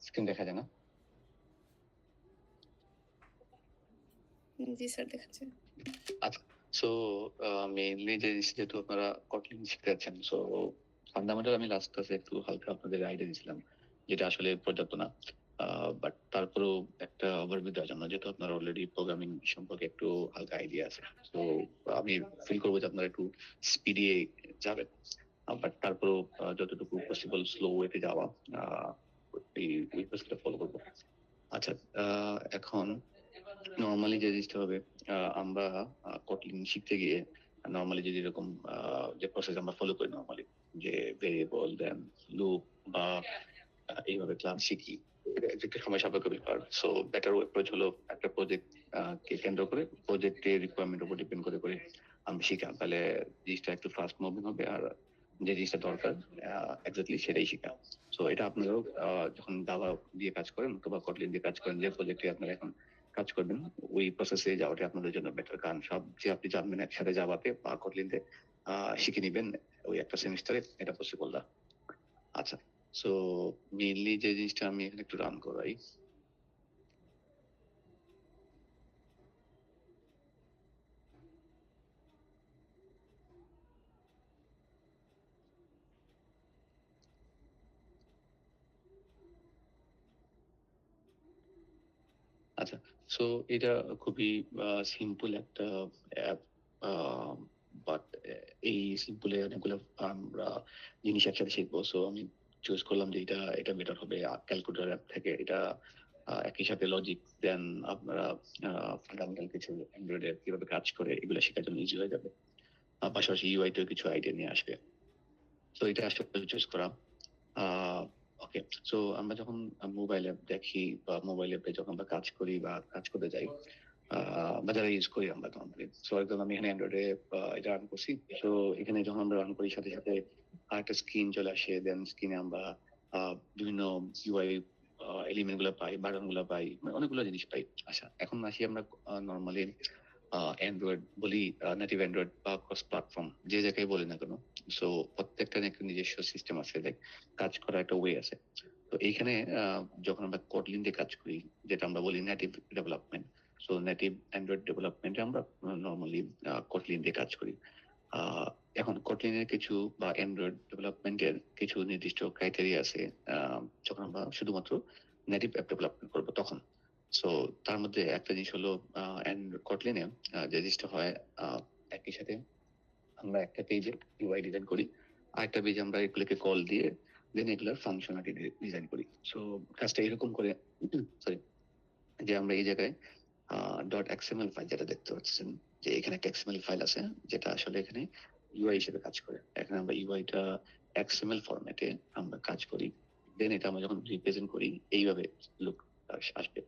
Screen দেখা যায় না? জি স্যার, দেখাচ্ছে। আচ্ছা, সো মেইনলি যে যেহেতু আপনারা কটলিন শিখতে যাচ্ছেন, সো ফান্ডামেন্টাল আমি লাস্ট ক্লাসে একটু হালকা আপনাদের আইডিয়া দিয়েছিলাম, যেটা আসলে পর্যাপ্ত না। বাট তারপরেও একটা ওভারভিউ দেওয়ার জন্য, যেহেতু আপনারা অলরেডি প্রোগ্রামিং সম্পর্কে একটু হালকা আইডিয়া আছে, তো আমি ফিল করবো যে আপনারা একটু স্পিডে যাবেন। বাট তারপরেও যতটুকু পসিবল স্লো ওয়েতে যাওয়া, এই রিকোয়েস্টটা ফলো করবো। আচ্ছা, এখন নর্মালি যে জিনিসটা হবে, আমরা কটলিন শিখতে গিয়ে নর্মালি যদি এরকম যে প্রসেস আমরা ফলো করি নর্মালি, যে ভেরিয়েবল দেন লুপ বা এইভাবে ক্লাস শিখি, এটা একটা সময় সাপেক্ষ ব্যাপার। সো বেটার অ্যাপ্রোচ হলো একটা প্রজেক্ট কে কেন্দ্র করে, প্রজেক্টের রিকোয়ারমেন্ট উপর ডিপেন্ড করে করে আমি শিখাম, তাহলে জিনিসটা একটু ফাস্ট মুভিং হবে, আর যে জিনিসটা দরকার এক্স্যাক্টলি সেটাই শিখাম। সো এটা আপনারাও যখন জাভা দিয়ে কাজ করেন অথবা কটলিন দিয়ে কাজ করেন, যে প্রজেক্টে আপনারা এখন কাজ করবেন, ওই প্রসেসে যাওয়াটা আপনাদের জন্য বেটার। কারণ সব যে আপনি জানবেন একসাথে জাভাতে বা কটলিনতে শিখে নিবেন ওই একটা সেমিস্টারে, এটা পসিবল না। আচ্ছা, সো মেইনলি যে জিনিসটা আমি এখানে একটু রান করাই। আচ্ছা, সো এটা খুবই সিম্পল একটা অ্যাপ, বাট এই সিম্পলে অনেকগুলো আমরা জিনিস একসাথে শিখবো। সো আমি চুজ করলাম যে এটা এটা বেটার হবে ক্যালকুলেটর অ্যাপ থেকে। এটা একই সাথে লজিক দেন আপনারা ফান্ডামেন্টাল কিছু অ্যান্ড্রয়েডের কিভাবে কাজ করে এগুলো শেখার জন্য ইজি হয়ে যাবে। পাশাপাশি ইউআই তেও কিছু আইডিয়া নিয়ে আসবে। তো এটা আসলে চুজ করা। ওকে, সো আমরা যখন মোবাইল অ্যাপ দেখি বা মোবাইল অ্যাপে যখন আমরা কাজ করি বা কাজ করতে যাই, বা যারা ইউজ করি আমরা নর্মালি, সো একদম আমি এখানে অ্যান্ড্রয়েডে এটা রান করছি। তো এখানে যখন আমরা রান করি সাথে সাথে একটা স্ক্রিন চলে আসে, দেন স্ক্রিনে আমরা বিভিন্ন ইউআই এলিমেন্ট গুলো পাই, বাটন গুলো পাই, মানে অনেকগুলো জিনিস পাই। আচ্ছা, এখন আসি আমরা নর্মালি অ্যান্ড্রয়েড বলি, নেটিভ অ্যান্ড্রয়েড বা ক্রস প্ল্যাটফর্ম যে জায়গায় বলি না কেন, সো প্রত্যেকটা একটা নিজস্ব সিস্টেম আছে, লাইক কাজ করার একটা ওয়ে আছে। তো এইখানে যখন আমরা কটলিন দিয়ে কাজ করি, যেটা আমরা বলি native development, so native Android ডেভেলপমেন্টে আমরা নর্মালি কটলিন দিয়ে কাজ করি। এখন কটলিনের কিছু বা অ্যান্ড্রয়েড ডেভেলপমেন্টের কিছু নির্দিষ্ট ক্রাইটেরিয়া আছে, যখন আমরা শুধুমাত্র নেটিভ অ্যাপ ডেভেলপমেন্ট করবো তখন। সো তার মধ্যে একটা জিনিস হলো কটলিনে যে জিনিসটা হয়, একই সাথে আমরা একটা পেজে ইউআই ডিজাইন করি, আর একটা পেজে আমরা এগুলোকে কল দিয়ে দেন এগুলার ফাংশনালিটি ডিজাইন করি। সো কাজটা এরকম করে, সরি, যে আমরা এই জায়গায় ডট এক্সএমএল ফাইল যেটা দেখতে পাচ্ছেন, যে এখানে একটা এক্সএমএল ফাইল আছে যেটা আসলে এখানে ইউআই হিসেবে কাজ করে। এখানে আমরা ইউআইটা এক্সএমএল ফরম্যাটে আমরা কাজ করি, দেন এটা আমরা যখন রিপ্রেজেন্ট করি এইভাবে লুক আসবে।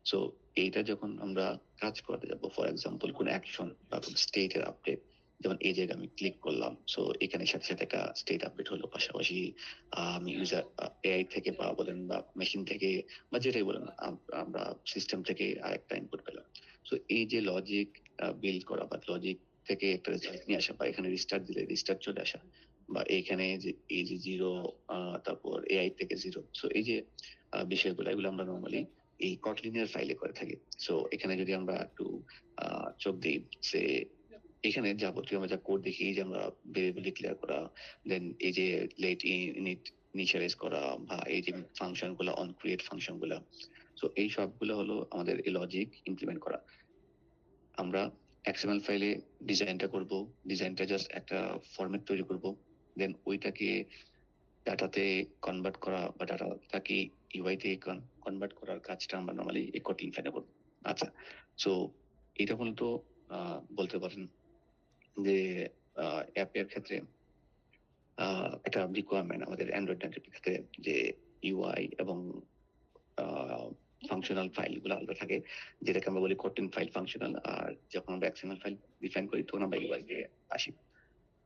সো এইটা যখন আমরা কাজ করতে যাব, ফর এক্সাম্পল কোন অ্যাকশন বা কোন স্টেটের আপডেট, যেমন এই জায়গায় আমি ক্লিক করলাম, সো এখানে সাথে সাথে একটা স্টেট আপডেট হলো, পাশাপাশি আমি ইউজার এআই থেকে বা বলেন বা মেশিন থেকে বা যেটাই বলেন, আমরা সিস্টেম থেকে আরেকটা ইনপুট পেলাম। সো এই যে লজিক বিল্ড করা বা লজিক থেকে একটা রেজাল্ট নিয়ে আসা, বা এখানে রিস্টার্ট দিলে রিস্টার্ট চলে আসা, বা এখানে যে এই যে জিরো, তারপর এআই থেকে জিরো, সো এই যে বিষয়গুলো, এগুলো আমরা নর্মালি এই কটলিনের ফাইলে করে থাকি। সো এখানে যদি আমরা একটু চোখ দিই, সে এখানে যাবতীয় আমরা যা কোড দেখি, এই যে আমরা ভেরিয়েবল ডিক্লেয়ার করা, দেন এই যে লেট ইনিট ইনিশিয়ালাইজ করা, বা এই যে ফাংশন গুলা, অন ক্রিয়েট ফাংশন গুলা, সো এই সবগুলো হলো আমাদের এই লজিক ইমপ্লিমেন্ট করা। আমরা এক্সএমএল ফাইলে ডিজাইনটা করব, ডিজাইনটা জাস্ট একটা ফরম্যাট তৈরি করব, দেন ওইটাকে ডাটাতে কনভার্ট করা বা ডাটাটাকে ইউআই তে কনভার্ট করার কাজটা আমরা নর্মালি এই কোডিং ফাইলে করব। আচ্ছা, সো এটা মূলত বলতে পারেন যে অ্যাপের ক্ষেত্রে একটা রিকোয়ারমেন্ট আমাদের অ্যান্ড্রয়েড নেটের ক্ষেত্রে, যে ইউআই এবং ফাংশনাল ফাইল গুলো আলাদা থাকে, যেটাকে আমরা বলি কোটিং ফাইল ফাংশনাল, আর যখন আমরা এক্সএমএল ফাইল ডিফাইন করি তখন আমরা ইউআই দিয়ে আসি।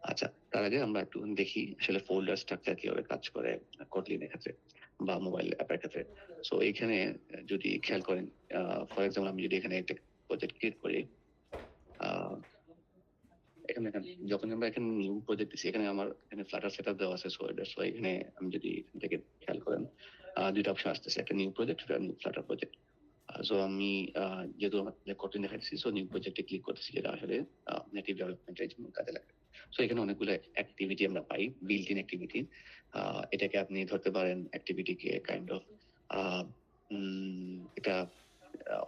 আচ্ছা, তার আগে আমরা একটু দেখি আসলে ফোল্ডার স্ট্রাকচার কিভাবে কাজ করে কটলিনের ক্ষেত্রে বা মোবাইল অ্যাপের ক্ষেত্রে। সো এইখানে যদি খেয়াল করেন, ফর এক্সাম্পল আমি যদি এখানে একটা প্রজেক্ট ক্রিয়েট করি, আহ, দেখেন যখন আমরা এখানে নিউ প্রজেক্ট দিচ্ছি, এখানে আমার এখানে ফ্লাটার সেটআপ দেওয়া আছে, সো দ্যাটস ওয়াই এখানে আমি যদি এখান থেকে খেয়াল করেন দুইটা অপশন আসতেছে, একটা নিউ প্রজেক্ট, একটা নিউ ফ্লাটার প্রজেক্ট। সো আমি যেহেতু আমার কঠিন দেখাচ্ছি, সো নিউ প্রজেক্টে ক্লিক করতেছি, যেটা আসলে নেটিভ ডেভেলপমেন্টের জন্য কাজে লাগে। সো এখানে অনেকগুলো অ্যাক্টিভিটি আমরা পাই, বিল্ট ইন অ্যাক্টিভিটি। এটাকে আপনি ধরতে পারেন অ্যাক্টিভিটিকে কাইন্ড অফ এটা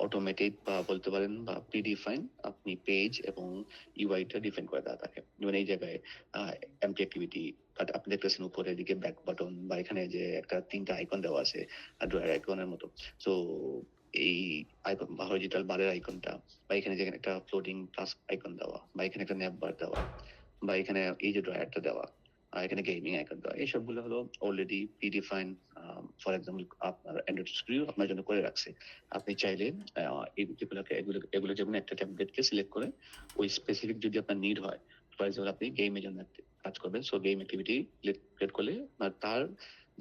অটোমেটেড বা বলতে পারেন বা প্রিডিফাইন আপনি পেজ এবং ইউআইটা ডিফাইন করে দেওয়া থাকে। যেমন এই জায়গায় এমটি অ্যাক্টিভিটি আপনি দেখতেছেন উপরের দিকে ব্যাক বাটন বা এখানে যে একটা 3টা আইকন দেওয়া আছে ড্রয়ার আইকনের মতো। সো এই আইকন বা হরিজন্টাল বারের আইকনটা বা এখানে যেখানে একটা ফ্লোটিং প্লাস আইকন দেওয়া বা এখানে একটা ন্যাপ বার দেওয়া বা এখানে এই যে ড্রয়ারটা দেওয়া এখানে গেমিং আইকন দেওয়া, এইসবগুলো হলো অলরেডি প্রিডিফাইন। ফর এক্সাম্পল আপনার অ্যান্ড্রয়েড স্টুডিও আপনার জন্য করে রাখছে। আপনি চাইলে এগুলো যেমন একটা টেমপ্লেটকে সিলেক্ট করে ওই স্পেসিফিক যদি আপনার নিড হয়, ফর এক্সাম্পল আপনি গেমের জন্য কাজ করবেন, সো গেম অ্যাক্টিভিটি ক্রিয়েট করলে তার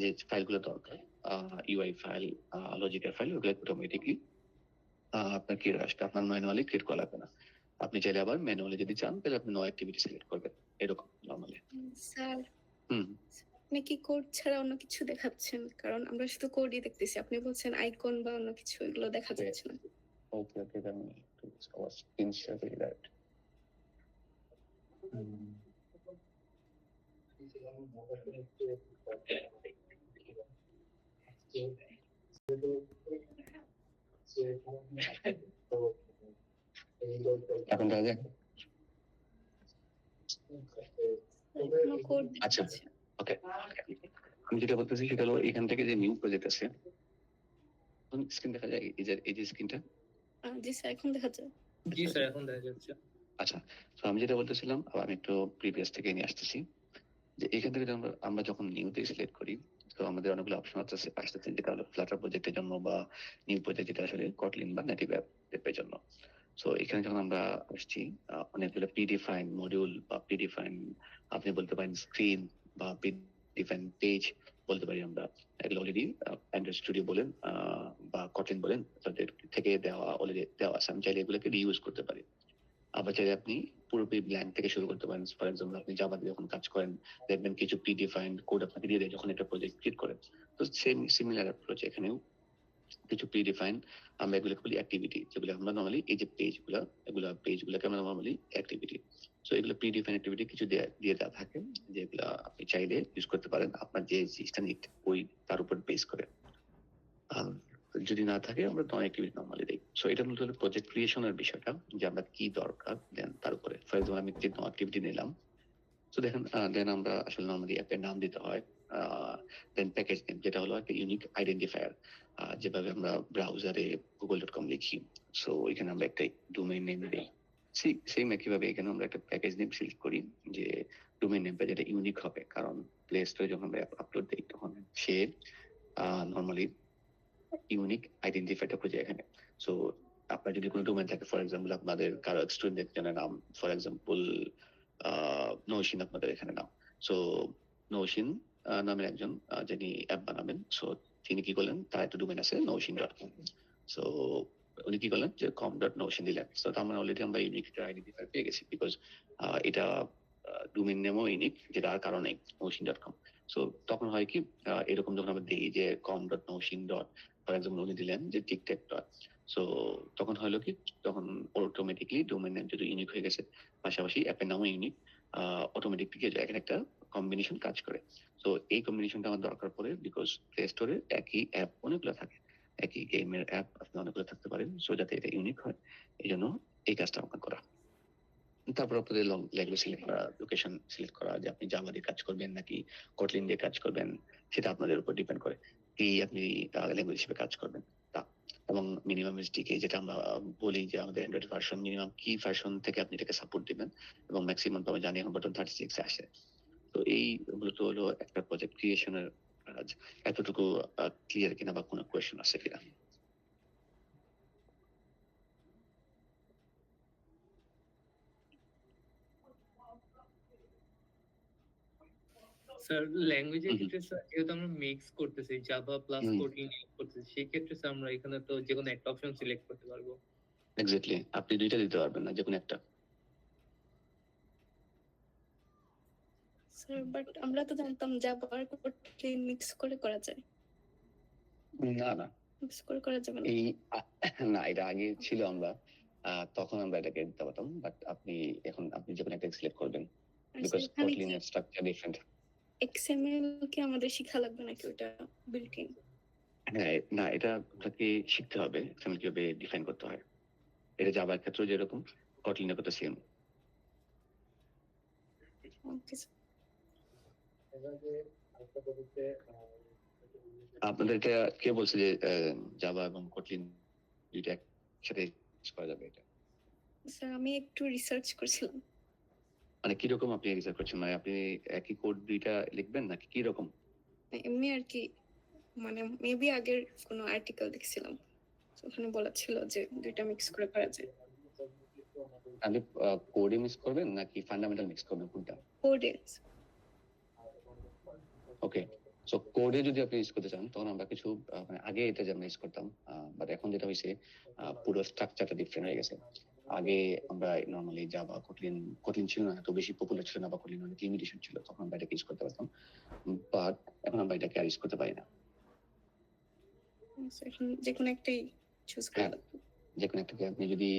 যে ফাইলগুলো দরকার ইউআই ফাইল, লজিকের ফাইল, ওগুলো অটোমেটিকলি আপনার কি আসবে, আপনার ম্যানুয়ালি ক্রিয়েট করা লাগবে না। আপনি চাইলে আবার ম্যানুয়ালি যদি চান তাহলে আপনি নো অ্যাক্টিভিটি সিলেক্ট করবেন, এরকম নরমালি। স্যার, হুম আপনি কি কোড ছাড়া অন্য কিছু দেখাচ্ছেন? কারণ আমরা শুধু কোডই দেখতেছি, আপনি বলছেন আইকন বা অন্য কিছু, এগুলো দেখা যাচ্ছে না। Okay, then our screen share that. এখন দেখা যায়? কোনো কোড আচ্ছা, ওকে। আমি যেটা বলতেছি সেটা হলো এখান থেকে যে নিউ প্রজেক্ট আছে, স্ক্রিন দেখা যায়, এই যে স্ক্রিনটা। জি স্যার, এখন দেখা যায়। জি স্যার, এখন দেখা যাচ্ছে। আচ্ছা, তো আমি যেটা বলতেছিলাম আবার আমি একটু প্রিভিয়াস থেকে নিয়ে আসতেছি, যে এখান থেকে আমরা যখন নিউতে সিলেক্ট করি, তো আমাদের অনেকগুলো অপশন আসতেছে, যেটা হলো ফ্লাটার প্রজেক্টের জন্য বা নিউ প্রজেক্ট যেটা আসলে কটলিন বা নেটিভ অ্যাপের জন্য। সো এখানে যখন আমরা আসছি অনেকগুলো প্রিডিফাইন মডিউল বা প্রিডিফাইন আপনি বলতে পারেন স্ক্রিন বা প্রিডিফাইন পেজ বলতে পারি আমরা, এগুলো অলরেডি অ্যান্ড্রয়েড স্টুডিও বলেন বা কটলিন বলেন তাদের থেকে দেওয়া অলরেডি দেওয়া আছে। আমি চাইলে এগুলোকে রিউজ করতে পারি। আবার চাইলে আপনি পুরোপুরি ব্ল্যাঙ্ক থেকে শুরু করতে পারেন। ফর এক্সাম্পল আপনি জাভাতে যখন কাজ করেন দেখবেন কিছু প্রিডিফাইন্ড কোড আপনাকে দিয়ে দেয় যখন একটা প্রজেক্ট ক্রিয়েট করেন। তো সেম সিমিলার অ্যাপ্রোচ এখানেও কিছু প্রিডিফাইন আমরা এগুলোকে বলি অ্যাক্টিভিটি, যেগুলো আমরা নর্মালি এই যে পেজগুলোকে আমরা নর্মালি অ্যাক্টিভিটি। সো এগুলো প্রিডিফাইন অ্যাক্টিভিটি কিছু দিয়ে দেওয়া থাকে, যেগুলো আপনি চাইলে ইউজ করতে পারেন আপনার যে জিনিসটা নিড ওই তার উপর বেস করে। যদি না থাকে আমরা নন অ্যাক্টিভিটি নর্মালি দিই। সো এটা মূলত হলো প্রজেক্ট ক্রিয়েশনের বিষয়টা, যে আমরা কি দরকার দেন তার উপরে। ফর এক্সাম্পল আমি যে নো অ্যাক্টিভিটি নিলাম, তো দেখেন দেন আমরা আসলে নর্মালি অ্যাপের নাম দিতে হয়, দেন প্যাকেজ নেম যেটা হলো একটা ইউনিক আইডেন্টিফায়ার, যেভাবে আমরা ব্রাউজারে google.com লিখি, সো এখানে আমরা একটা ডোমেইন নেম দিই। সেম একইভাবে এখানে আমরা একটা প্যাকেজ নেম সিলেক্ট করি, যে ডোমেইন নেমটা যেটা ইউনিক হবে, কারণ প্লে স্টোরে যখন আমরা আপলোড দিই তখন সে নর্মালি ইউনিক আইডেন্টিফায়ারটা খুঁজে এখানে। সো আপনার যদি কোনো ডোমেইন থাকে, ফর এক্সাম্পল আপনাদের কারো স্টুডেন্টের নাম, ফর এক্সাম্পল নৌশিন আপনাদের এখানে নাম, সো নৌশিন নামের একজন যিনি অ্যাপ বানাবেন, সো তিনি কি করলেন, তার একটা ডোমেইন আছে নৌশিন.com। সো উনি কি করলেন যে com.notion দিলেন, সো তার মানে অলরেডি আমরা ইউনিক আইডেন্টিফায়ার পেয়ে গেছি, বিকজ এটা ডোমেইন নেমও ইউনিক, যেটা আর কারণে নৌশিন.com। সো তখন হয় কি এরকম যখন আমরা দিই যে com.notion. ফর এক্সাম্পল উনি দিলেন যে টিকটক ডট, সো তখন হলো কি, তখন অটোমেটিকলি ডোমেইন নেম যদি ইউনিক হয়ে গেছে, পাশাপাশি অ্যাপের নামও ইউনিক, অটোমেটিকলি এখানে একটা কম্বিনেশন কাজ করে। সো এই কম্বিনেশনটা আমার দরকার পড়ে, বিকজ প্লে স্টোরে একই অ্যাপ অনেকগুলো থাকে, একই গেমের অ্যাপ আপনি অনেকগুলো থাকতে পারেন, সো যাতে এটা ইউনিক হয় এই জন্য এই কাজটা আপনার করা। তারপর আপনাদের ল্যাঙ্গুয়েজ সিলেক্ট করা, লোকেশন সিলেক্ট করা, যে আপনি জাভা দিয়ে কাজ করবেন নাকি কটলিন দিয়ে কাজ করবেন, সেটা আপনাদের উপর ডিপেন্ড করে কি আপনি ল্যাঙ্গুয়েজ হিসেবে কাজ করবেন তা। এবং মিনিমাম এসডিকে যেটা আমরা বলি যে আমাদের অ্যান্ড্রয়েড ভার্সন মিনিমাম কি ভার্সন থেকে আপনি এটাকে সাপোর্ট দিবেন, এবং ম্যাক্সিমাম তো আমি জানি এখন বর্তমান 36 আসে। তো এই মূলত হলো একটা প্রজেক্ট ক্রিয়েশনের কাজ। এতটুকু ক্লিয়ার কিনা বা কোনো কোয়েশ্চেন আছে কিনা? স্যার ল্যাঙ্গুয়েজের ক্ষেত্রে স্যার যেহেতু আমরা মিক্স করতেছি জাভা প্লাস কোডিং করতেছি, সেই ক্ষেত্রে স্যার আমরা এখানে তো যে কোনো একটা অপশন সিলেক্ট করতে পারবো। এক্স্যাক্টলি, আপনি দুইটা দিতে পারবেন না, যে কোনো একটা। স্যার বাট আমরা তো জানতাম জাভা আর কোটলিন মিক্স করে করা যায়। না, না। মিক্স করে করা যাবে না। এই না, এটা আগে ছিল আমরা তখন আমরা এটাকে দিতে পারতাম। বাট আপনি যেকোনো একটা সিলেক্ট করবেন। আচ্ছা বিকজ এখানে Kotlin কি এর স্ট্রাকচার ডিফারেন্ট। XML কি আমাদের শিখা লাগবে নাকি ওটা বিল্ট ইন? হ্যাঁ, না এটা আপনাকে শিখতে হবে XML কিভাবে ডিফাইন করতে হয়। এটা জাভার ক্ষেত্রেও যেরকম Kotlin এর ক্ষেত্রে সেম। Okay sir. আপনাদেরকে কে বলছে যে জাভা এবং Kotlin দুইটা একসাথে ইউজ করা যাবে এটা? স্যার আমি একটু রিসার্চ করছিলাম। মানে কিরকম আপনি রিসার্চ করছেন? মানে আপনি একই কোড দুইটা লিখবেন নাকি কি রকম? এমনি আর কি মানে মেবি আগের কোনো আর্টিকেল দেখছিলাম। তো ওখানে বলা ছিল যে দুইটা মিক্স করে করা যায়। আপনি কোডে মিক্স করবেন নাকি ফান্ডামেন্টাল মিক্স করবেন কোনটা? কোডে। ওকে, সো কোডে যদি আপনি ইউজ করতে চান তখন আমরা কিছু মানে আগে এটা যেমন ইউজ করতাম, বাট এখন যেটা হয়েছে পুরো স্ট্রাকচারটা ডিফারেন্ট হয়ে গেছে। আগে আমরা নর্মালি জাভা কোটলিন ছিল না, এত বেশি পপুলার ছিল না, বা কোটলিন অনেক লিমিটেশন ছিল, তখন আমরা এটাকে ইউজ করতে পারতাম। বাট এখন আমরা এটাকে আর ইউজ করতে পারি না। এখন যে কোনো একটাই চুজ করা হ্যাঁ, লাগবে। যে কোনো একটাকে আপনি যদি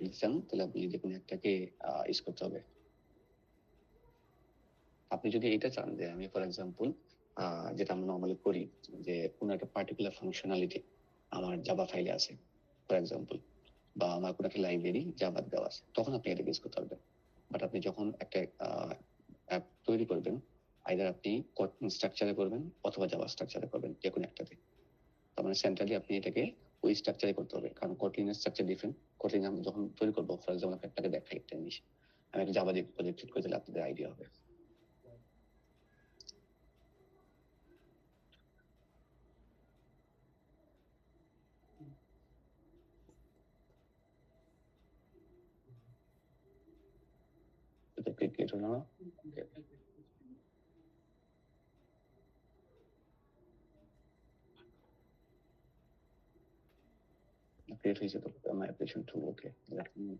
নিতে চান তাহলে আপনি যে কোনো একটাকে ইউজ করতে হবে। আপনি যদি এটা চান যে আমি ফর এক্সাম্পল যেটা আমরা নর্মালি করি, যে কোনো একটা পার্টিকুলার ফাংশনালিটি আমার জাভা ফাইলে আছে ফর এক্সাম্পল, বা আমার কোনো একটা লাইব্রেরি জাভা দেওয়া আছে, তখন আপনি এটা ইউজ করতে পারবেন। বাট আপনি যখন একটা অ্যাপ তৈরি করবেন, আইদার আপনি Kotlin স্ট্রাকচারে করবেন অথবা জাভা স্ট্রাকচারে করবেন, যে কোনো একটাতে। তার মানে সেন্ট্রালি আপনি এটাকে ওই স্ট্রাকচারে করতে হবে, কারণ Kotlin এর স্ট্রাকচার ডিফারেন্ট। Kotlin আমি যখন তৈরি করবো, ফর এক্সাম্পল আপনাকে দেখাই একটা জিনিস, আমি একটা জাভা দিয়ে প্রজেক্ট করে দিলে আপনাদের আইডিয়া হবে। এটা ক্রিকেট হলো না? Create হয়েছে তো my application 2, okay, let me